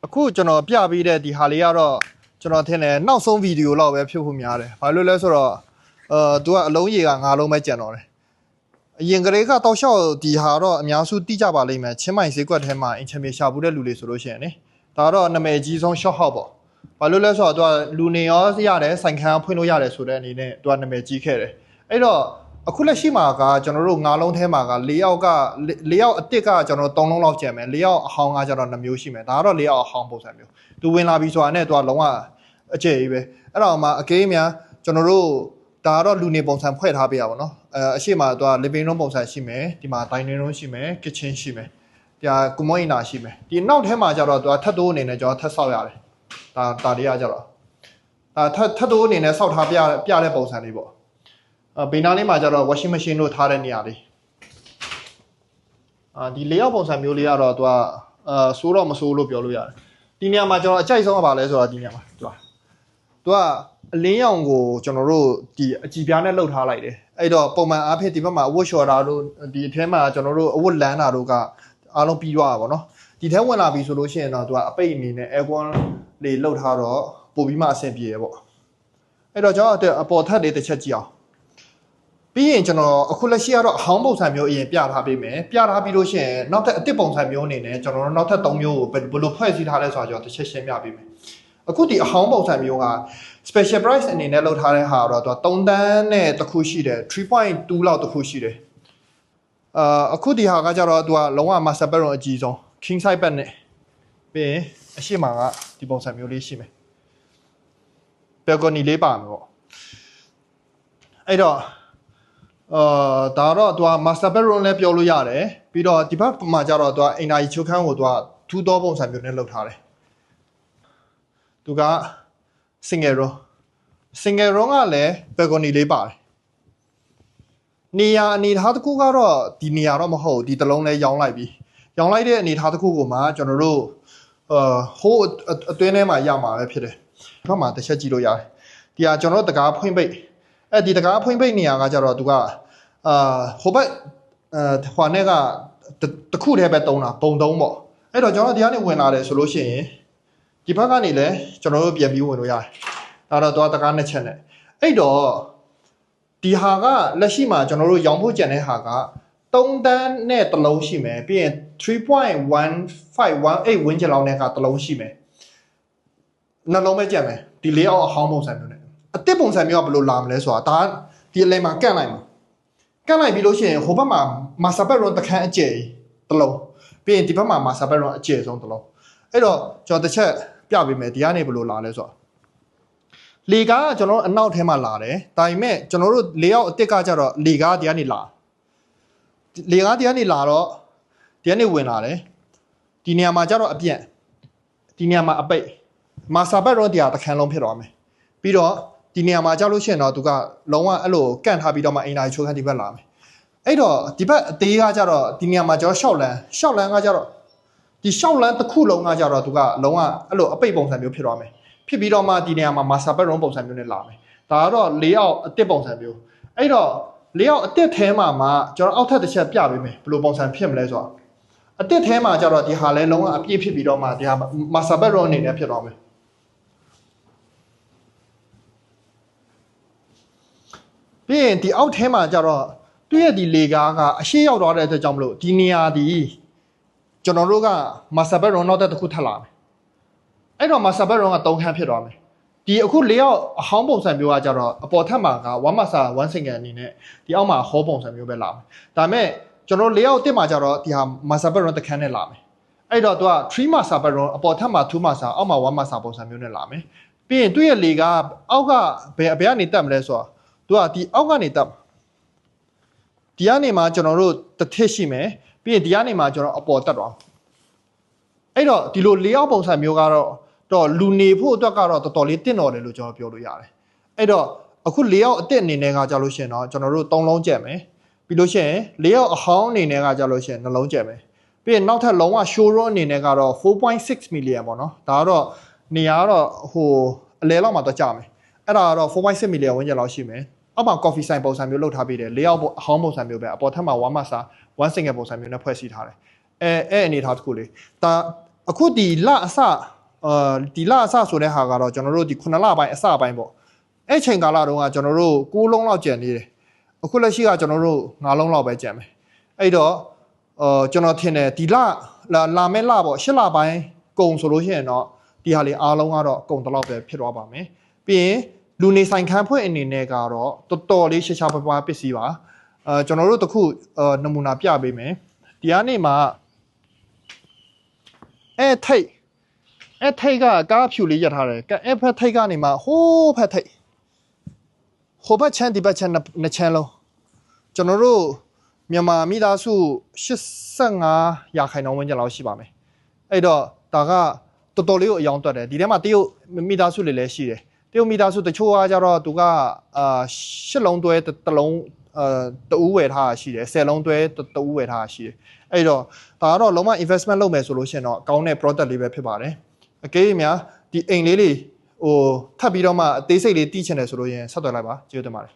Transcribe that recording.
အခုကျွန်တော်ပြပေးတဲ့ဒီဟာလေးကတော့ကျွန်တော်ထင်တယ်နောက်ဆုံးဗီဒီယိုလောက်ပဲဖြစ်ဖို့များတယ်။ဘာလို့လဲဆိုတော့သူကအလုံးရေက9လုံးပဲကျန်တော့တယ်။အရင်ကလေးကတော့ရှော့ဒီဟာတော့အများစုတိကျပါလိမ့်မယ်။ချင်းမိုင်ဈေးကွက်ထဲမှာအင်ချင်မြေရှာဘူးတဲ့လူတွေဆိုလို့ရှိရင်လေဒါတော့နာမည်ကြီးဆုံး short hop ပေါ့။ဘာလို့လဲဆိုတော့သူကလူနေရောရတယ်ဆိုင်ခန်းဖွင့်လို့ရတယ်ဆိုတဲ့အနေနဲ့သူကနာမည်ကြီးခဲ့တယ်။အဲ့တော့အခုလက်ရှိမှာကကျွန်တော်တို့9လုံးထဲမှာက4ယောက်က4ယောက်အစ်စ်ကကျွန်တော်3လုံးလောက်ကျန်မယ်4ယောက်အဟောင်းကကျွန်တော်2မျိုးရှိမယ်ဒါကတော့4ယောက်အဟောင်းပုံစံမျိုးသူဝင်လာပြီဆိုတာနဲ့သူကလုံးဝအကျယ်ကြီးပဲအဲ့တော့မှအကေးများကျွန်တော်တို့ဒါကတော့လူနေပုံစံဖွဲ့ထားပေးရပါတော့အရှိမသူက living room ပုံစံရှိမယ်ဒီမှာ dining room ရှိမယ် kitchen ရှိမယ်ဒီကုမွန်အင်နာရှိမယ်ဒီနောက်ထဲမှာကျတော့သူကထပ်တိုးအနေနဲ့ကျွန်တော်ထပ်ဆောက်ရတယ်ဒါတွေကကျတော့ထပ်တိုးအနေနဲ့ဆောက်ထားပြတဲ့ပုံစံလေးပေါ့ဘေးနားလေးမှာကျတော့ washing machine တို့ထားတဲ့နေရာလေးဒီလေအောက်ပုံစံမျိုးလေးကတော့သူကစိုးတော့မစိုးလို့ပြောလို့ရတယ်ဒီနေရာမှာကျွန်တော်အကြိုက်ဆုံးကပါလဲဆိုတော့ဒီနေရာမှာသူကအလင်းရောင်ကိုကျွန်တော်တို့ဒီအကြည်ပြားနဲ့လှုပ်ထားလိုက်တယ်အဲ့တော့ပုံမှန်အားဖြင့်ဒီဘက်မှာအဝတ်လျှော်တာတို့ဒီအထဲမှာကျွန်တော်တို့အဝတ်လန်းတာတို့ကအားလုံးပြီးသွားတာပေါ့နော်ဒီထဲဝင်လာပြီဆိုလို့ရှိရင်တော့သူကအပိတ်အနေနဲ့ aircon လေးလှုပ်ထားတော့ပို့ပြီးမှအဆင်ပြေရပေါ့အဲ့တော့ကျွန်တော်အပေါ်ထပ်လေးတစ်ချက်ကြည့်အောင်ပြီးရင်ကျွန်တော်အခုလက်ရှိကတော့အဟောင်းပုံစံမျိုးအရင်ပြထားပေးမယ်ပြထားပြီးလို့ရှိရင်နောက်ထပ်အစ်စ်ပုံစံမျိုးအနေနဲ့ကျွန်တော်တို့နောက်ထပ်3မျိုးကိုဘယ်လိုဖွဲ့စည်းထားလဲဆိုတာကျွန်တော်တစ်ချက်ရှင်းပြပေးမယ်အခုဒီအဟောင်းပုံစံမျိုးက special price အနေနဲ့လုပ်ထားတဲ့ဟာတော့သူက3တန်းနဲ့တစ်ခုရှိတယ် 3.2 လောက်တစ်ခုရှိတယ်အခုဒီဟာကကြတော့သူကလုံးဝ master bedroom အကြီးဆုံး king size bed နဲ့ပြီးရင်အရှိမကဒီပုံစံမျိုးလေးရှိမယ် balcony လေးပါမယ်ပေါ့အဲ့တော့ဒါတော့သူက master bedroom လည်းပြောလို့ရတယ်ပြီးတော့ဒီဘက်မှာကျတော့သူကအိမ်သာကြီးချုပ်ခန်းကိုသူကထူးသောပုံစံမျိုးနဲ့လုပ်ထားတယ်သူက single room ကလည်း balcony လေးပါတယ်နေရာအနေထားတစ်ခုကတော့ဒီနေရာတော့မဟုတ်ဒီတစ်လုံးလဲရောင်းလိုက်ပြီရောင်းလိုက်တဲ့အနေထားတစ်ခုကိုမှကျွန်တော်တို့ဟိုးအတွင်းထဲမှာရမှာပဲဖြစ်တယ်ဒီဘက်မှာတစ်ချက်ကြည့်လို့ရတယ်ဒီဟာကျွန်တော်တို့တကားဖွင့်ပိတ်ဒီတကားဖွင့်ပိတ်နေရာကကြတော့သူကဟိုဘက်ဟွာနဲ့ကတခုတည်းပဲတုံးတာပုံတုံးပေါ့အဲ့တော့ကျွန်တော်ဒီကနေဝင်လာတယ်ဆိုလို့ရှိရင်ဒီဘက်ကနေလည်းကျွန်တော်တို့ပြန်ပြီးဝင်လို့ရတယ်ဒါတော့သွားတကားနှစ်ချက်နဲ့အဲ့တော့ဒီဟာကလက်ရှိမှာကျွန်တော်တို့ရောင်းဖို့ကြံတဲ့ဟာက3တန်းနဲ့တစ်လုံးရှိမယ်ပြီးရင် 3.1518 ဝန်းကျင်လောက်နဲ့ကတစ်လုံးရှိမယ်နှလုံးပဲကြံမယ်ဒီလေးအောင်အဟောင်းပုံစံမျိုးနဲ့အတစ်ပုံစံမျိုးကဘယ်လိုလာမလဲဆိုတာဒါဒီအလဲမှာကန့်လိုက်ပြီးလို့ရှိရင်ဟိုဘက်မှာ master bedroom တခန်းအကျယ်တစ်လုံးပြီးရင်ဒီဘက်မှာ master bedroom အကျယ်ဆုံးတစ်လုံးအဲ့တော့ကျွန်တော်တစ်ချက်ပြပေးမယ်ဒီကနေဘယ်လိုလာလဲဆိုတော့လေကားကကျွန်တော်အနောက်ထဲမှာလာတယ်ဒါပေမဲ့ကျွန်တော်တို့၄ယောက်အစ်စ်ကကြတော့လေကားဒီကနေလာလေကားဒီကနေလာတော့ဒီကနေဝင်လာတယ်ဒီနေရာမှာကြတော့အပြန့်ဒီနေရာမှာအပိတ် master bedroom တရားတစ်ခန်းလုံးဖြစ်သွားမယ်ပြီးတော့ဒီနေရာမှာကြောက်လို့ရှိရင်တော့သူကလုံးဝအဲ့လိုကန့်ထားပြီးတော့မှအင်တာချိုးခန်းဒီဘက်လာမယ်အဲ့တော့ဒီဘက်အသေးကကြတော့ဒီနေရာမှာကျွန်တော်ရှောက်လန်းကကြတော့ဒီရှောက်လန်းတစ်ခုလုံးကကြတော့သူကလုံးဝအဲ့လိုအပိတ်ပုံစံမျိုးဖြစ်သွားမယ်ဖြစ်ပြီးတော့မှဒီနေရာမှာ master bedroom ပုံစံမျိုးနဲ့လာမယ်ဒါကတော့၄ယောက်အတစ်ပုံစံမျိုးအဲ့တော့၄ယောက်အတစ်ထဲမှာကျွန်တော်အောက်ထပ်တစ်ချက်ပြပေးမယ်ဘယ်လိုပုံစံဖြစ်မလဲဆိုတော့အတစ်ထဲမှာကြတော့ဒီဟာလဲလုံးဝအပြည့်ဖြစ်ပြီးတော့မှဒီဟာ master bedroom အနေနဲ့ဖြစ်သွားမယ်ပြီးရင်ဒီအောက်ထဲမှာကျတော့သူ့ရဲ့ဒီလေကားကအရှိရောက်သွားတဲ့အတွက်ကြောင့်မလို့ဒီနေရာဒီကျွန်တော်တို့က master bedroom နောက်တစ်ခုထပ်လာမယ်အဲ့တော့ master bedroom က3ခန်းဖြစ်သွားမယ်ဒီအခု၄ယောက်အဟောင်းပုံစံမျိုးကကြတော့အပေါ်ထပ်မှာက1 master 1 single အနေနဲ့ဒီအောက်မှာဟောပုံစံမျိုးပဲလာမယ်ဒါပေမဲ့ကျွန်တော်၄ယောက်တစ်မှာကြတော့ဒီဟာ master bedroom တစ်ခန်းနဲ့လာမယ်အဲ့တော့သူက3 master bedroom အပေါ်ထပ်မှာ2 master အောက်မှာ1 master ပုံစံမျိုးနဲ့လာမယ်ပြီးရင်သူ့ရဲ့လေကားအောက်ကဘယ်ကနေတက်မလဲဆိုတော့သူကဒီအောက်ကနေတက်ဒီကနေမှကျွန်တော်တို့တစ်ထစ်ရှိမယ်ပြီးရင်ဒီကနေမှကျွန်တော်အပေါ်တက်သွားအဲ့တော့ဒီလို၄ယောက်ပုံစံမျိုးကတော့လူနေဖို့အတွက်ကတော့တော်တော်လေးတင့်တော်တယ်လို့ကျွန်တော်ပြောလို့ရတယ်အဲ့တော့အခု၄ယောက်အစ်စ်အနေနဲ့ကကြာလို့ရှိရင်တော့ကျွန်တော်တို့3လုံးကျက်မယ်ပြီးလို့ရှိရင်၄ယောက်အဟောင်းအနေနဲ့ကကြာလို့ရှိရင်နှလုံးကျက်မယ်ပြီးရင်နောက်ထပ်လုံးဝ showroom အနေနဲ့ကတော့ 4.6 million ပေါ့နော်ဒါကတော့နေရာကတော့ဟိုအလဲလောက်မှတော့ကြာမယ်အဲ့ဒါကတော့ 4.6 million ဝန်းကျင်လောက်ရှိမယ်အောက်မှာ coffee sign ပုံစံမျိုးလုပ်ထားပေးတယ်၄ယောက်အဟောင်းပုံစံမျိုးပဲအပေါ်ထပ်မှာ1 master 1 single ပုံစံမျိုးနဲ့ဖွဲ့စည်းထားတယ်အဲ့အနေထားတစ်ခုလေးဒါအခုဒီလအစ ဒီလအစဆိုတဲ့ဟာကတော့ကျွန်တော်တို့ဒီ9လပိုင်းအစပိုင်းပေါ့အဲ့ချိန်ကာလတုန်းကကျွန်တော်တို့6လုံးလောက်ကျန်နေတယ်အခုလက်ရှိကကျွန်တော်တို့9လုံးလောက်ပဲကျန်မယ်အဲ့တော့ကျွန်တော်ထင်တယ်ဒီလာမဲ့လပေါ့8လပိုင်းကုန်ဆိုလို့ရှိရင်တော့ဒီဟာလေးအားလုံးကတော့ကုန်တလောက်ပဲဖြစ်သွားပါမယ်ပြီးရင်လူနေဆိုင်ခန်းဖွင့်အနေနဲ့ကတော့တော်တော်လေးရှားပါးပစ္စည်းပါကျွန်တော်တို့တခုနမူနာပြပေးမယ်ဒီကနေ့မှာအဲ့ထိတ်ကကားဖြူလေးရထားတယ်အဲ့ဖက်ထိတ်ကနေမှဟိုးဖက်ထိတ်ဟိုဘက်ချမ်းဒီဘက်ချမ်းနှစ်ချမ်းလုံးကျွန်တော်တို့မြန်မာမိသားစု85ရာခိုင်နှုန်းဝန်းကျင်လောက်ရှိပါမယ်အဲ့တော့ဒါကတော်တော်လေးကိုအယောင်တွက်တယ်ဒီထဲမှာတရုတ်မိသားစုတွေလည်းရှိတယ်တရုတ်မိသားစုတချို့ကကြတော့သူက8လုံးတွဲတစ်လုံးတူးဝယ်ထားရှိတယ်10လုံးတွဲတူးဝယ်ထားရှိတယ်အဲ့တော့ဒါကတော့လုံးဝ investment လုပ်မယ်ဆိုလို့ရှိရင်တော့ကောင်းတဲ့ product လေးပဲဖြစ်ပါတယ်အကယ်၍များဒီအိမ်လေးတွေဟိုထပ်ပြီးတော့မှအသေးစိတ်လေးတီးချင်တယ်ဆိုလို့ရင်ဆက်သွယ်လိုက်ပါကျေးဇူးတင်ပါတယ်